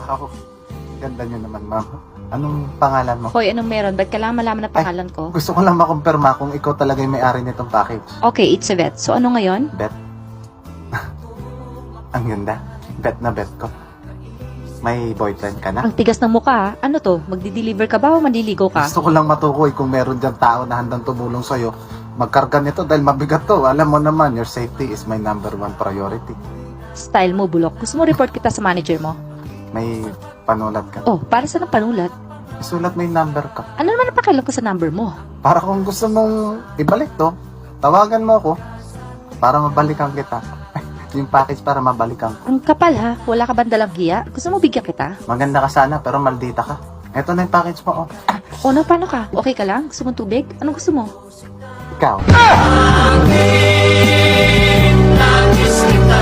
Wow. Ganda nyo naman, ma'am. Anong pangalan mo? Hoy, anong meron? Ba't kailangan malaman ang pangalan ko? Gusto ko lang makumpirma kung ikaw talaga yung may-ari nitong package. Okay, it's a bet. So ano ngayon? Bet. Ang ganda. Bet na bet ko. May boyfriend ka na? Ang tigas ng mukha. Ano to? Magdi-deliver ka ba o manliligaw ka? Gusto ko lang matukoy kung meron dyan tao na handang tumulong sa'yo. Magkarga nito dahil mabigat to. Alam mo naman, your safety is my number one priority. Style mo, bulok. Gusto mo report kita sa manager mo? May panulat ka. Oh, para sa ng panulat? Isulat mo yung number ko. Ano naman ang pakialam ko sa number mo? Para kung gusto mong ibalik to, tawagan mo ako para mabalikan kita. Yung package para mabalikan ko. Ang kapal ha. Wala ka ba dalang hiya? Gusto mo bigyan kita? Maganda ka sana pero maldita ka. Eto na yung package mo, oh. O na, paano ka? Okay ka lang? Gusto mong tubig? Anong gusto mo? Ikaw. Nangis kita,